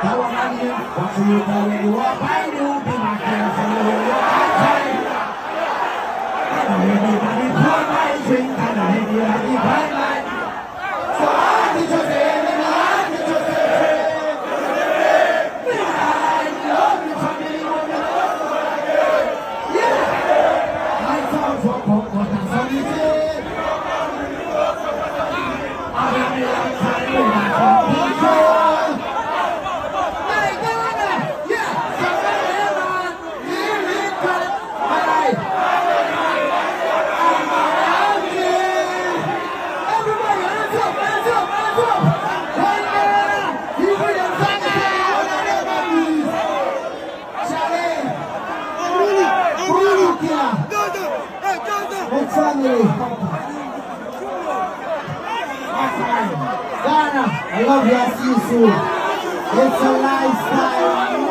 What you call it? You are by you, be my careful. Everybody pour my drink and everybody buy my. So I did you say, I did you say, I love you, family, yeah. I thought for Coco, that's all you did. I am the outside, you are from people. Family. Ghana, I love you. I see you soon. It's a lifestyle.